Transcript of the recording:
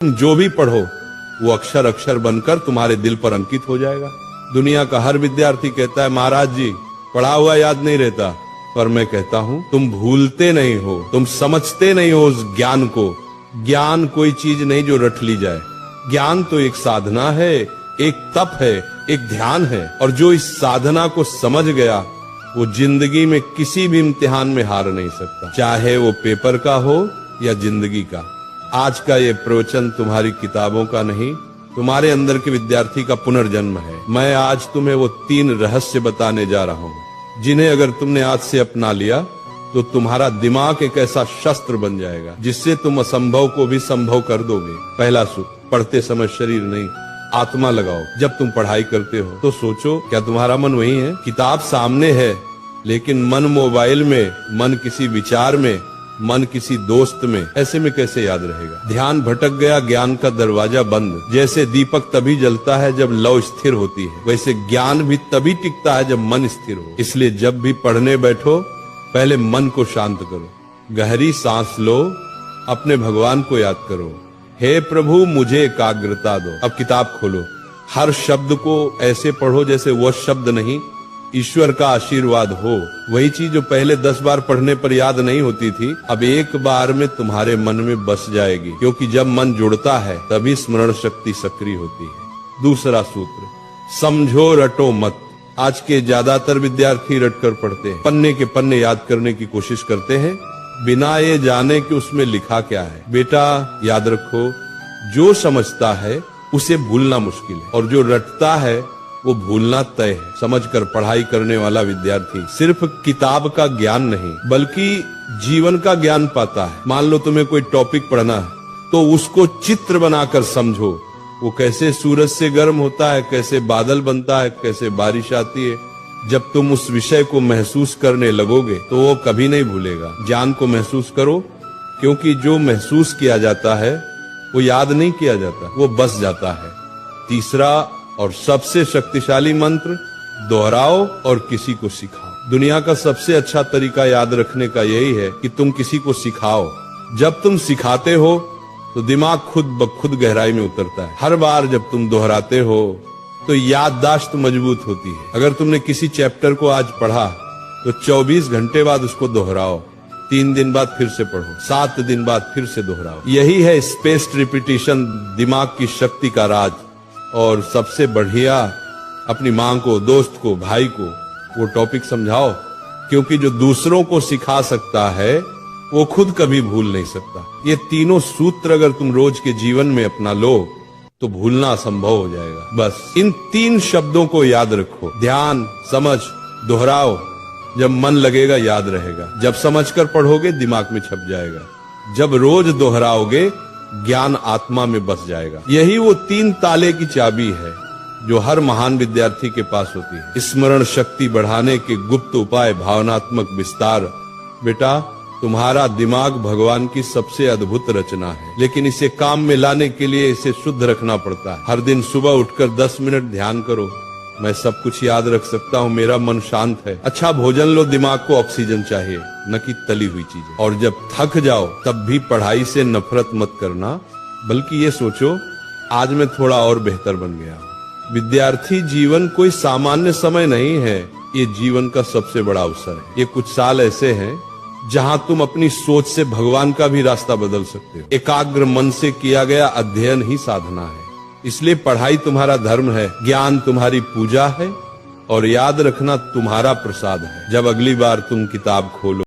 जो भी पढ़ो वो अक्षर अक्षर बनकर तुम्हारे दिल पर अंकित हो जाएगा। दुनिया का हर विद्यार्थी कहता है महाराज जी पढ़ा हुआ याद नहीं रहता, पर मैं कहता हूँ तुम भूलते नहीं हो, तुम समझते नहीं हो उस ज्ञान को। ज्ञान कोई चीज नहीं जो रट ली जाए, ज्ञान तो एक साधना है, एक तप है, एक ध्यान है। और जो इस साधना को समझ गया वो जिंदगी में किसी भी इम्तिहान में हार नहीं सकता, चाहे वो पेपर का हो या जिंदगी का। आज का ये प्रवचन तुम्हारी किताबों का नहीं, तुम्हारे अंदर के विद्यार्थी का पुनर्जन्म है। मैं आज तुम्हें वो 3 रहस्य बताने जा रहा हूँ जिन्हें अगर तुमने आज से अपना लिया तो तुम्हारा दिमाग एक ऐसा शस्त्र बन जाएगा जिससे तुम असंभव को भी संभव कर दोगे। पहला सूत्र, पढ़ते समय शरीर नहीं आत्मा लगाओ। जब तुम पढ़ाई करते हो तो सोचो क्या तुम्हारा मन वही है? किताब सामने है लेकिन मन मोबाइल में, मन किसी विचार में, मन किसी दोस्त में, ऐसे में कैसे याद रहेगा? ध्यान भटक गया, ज्ञान का दरवाजा बंद। जैसे दीपक तभी जलता है जब लौ स्थिर होती है, वैसे ज्ञान भी तभी टिकता है जब मन स्थिर हो। इसलिए जब भी पढ़ने बैठो पहले मन को शांत करो, गहरी सांस लो, अपने भगवान को याद करो, हे प्रभु मुझे एकाग्रता दो। अब किताब खोलो, हर शब्द को ऐसे पढ़ो जैसे वह शब्द नहीं, ईश्वर का आशीर्वाद हो। वही चीज जो पहले 10 बार पढ़ने पर याद नहीं होती थी, अब एक बार में तुम्हारे मन में बस जाएगी, क्योंकि जब मन जुड़ता है तभी स्मरण शक्ति सक्रिय होती है। दूसरा सूत्र, समझो रटो मत। आज के ज्यादातर विद्यार्थी रटकर पढ़ते हैं, पन्ने के पन्ने याद करने की कोशिश करते हैं बिना ये जाने कि उसमें लिखा क्या है। बेटा याद रखो, जो समझता है उसे भूलना मुश्किल है, और जो रटता है वो भूलना तय है। समझकर पढ़ाई करने वाला विद्यार्थी सिर्फ किताब का ज्ञान नहीं बल्कि जीवन का ज्ञान पाता है। मान लो तुम्हें कोई टॉपिक पढ़ना है तो उसको चित्र बनाकर समझो, वो कैसे सूरज से गर्म होता है, कैसे बादल बनता है, कैसे बारिश आती है। जब तुम उस विषय को महसूस करने लगोगे तो वो कभी नहीं भूलेगा। ज्ञान को महसूस करो, क्योंकि जो महसूस किया जाता है वो याद नहीं किया जाता, वो बस जाता है। तीसरा और सबसे शक्तिशाली मंत्र, दोहराओ और किसी को सिखाओ। दुनिया का सबसे अच्छा तरीका याद रखने का यही है कि तुम किसी को सिखाओ। जब तुम सिखाते हो तो दिमाग खुद ब खुद गहराई में उतरता है। हर बार जब तुम दोहराते हो तो याददाश्त मजबूत होती है। अगर तुमने किसी चैप्टर को आज पढ़ा तो 24 घंटे बाद उसको दोहराओ, 3 दिन बाद फिर से पढ़ो, 7 दिन बाद फिर से दोहराओ। यही है स्पेस्ड रिपीटिशन, दिमाग की शक्ति का राज। और सबसे बढ़िया, अपनी माँ को, दोस्त को, भाई को वो टॉपिक समझाओ, क्योंकि जो दूसरों को सिखा सकता है वो खुद कभी भूल नहीं सकता। ये तीनों सूत्र अगर तुम रोज के जीवन में अपना लो तो भूलना असंभव हो जाएगा। बस इन 3 शब्दों को याद रखो, ध्यान, समझ, दोहराओ। जब मन लगेगा याद रहेगा, जब समझकर पढ़ोगे दिमाग में छप जाएगा, जब रोज दोहराओगे ज्ञान आत्मा में बस जाएगा। यही वो 3 ताले की चाबी है जो हर महान विद्यार्थी के पास होती है। स्मरण शक्ति बढ़ाने के गुप्त उपाय, भावनात्मक विस्तार। बेटा तुम्हारा दिमाग भगवान की सबसे अद्भुत रचना है, लेकिन इसे काम में लाने के लिए इसे शुद्ध रखना पड़ता है। हर दिन सुबह उठकर 10 मिनट ध्यान करो, मैं सब कुछ याद रख सकता हूँ, मेरा मन शांत है। अच्छा भोजन लो, दिमाग को ऑक्सीजन चाहिए, न कि तली हुई चीजें। और जब थक जाओ तब भी पढ़ाई से नफरत मत करना, बल्कि ये सोचो आज मैं थोड़ा और बेहतर बन गया। विद्यार्थी जीवन कोई सामान्य समय नहीं है, ये जीवन का सबसे बड़ा अवसर है। ये कुछ साल ऐसे हैं जहां तुम अपनी सोच से भगवान का भी रास्ता बदल सकते हो। एकाग्र मन से किया गया अध्ययन ही साधना है। इसलिए पढ़ाई तुम्हारा धर्म है, ज्ञान तुम्हारी पूजा है, और याद रखना तुम्हारा प्रसाद है। जब अगली बार तुम किताब खोलो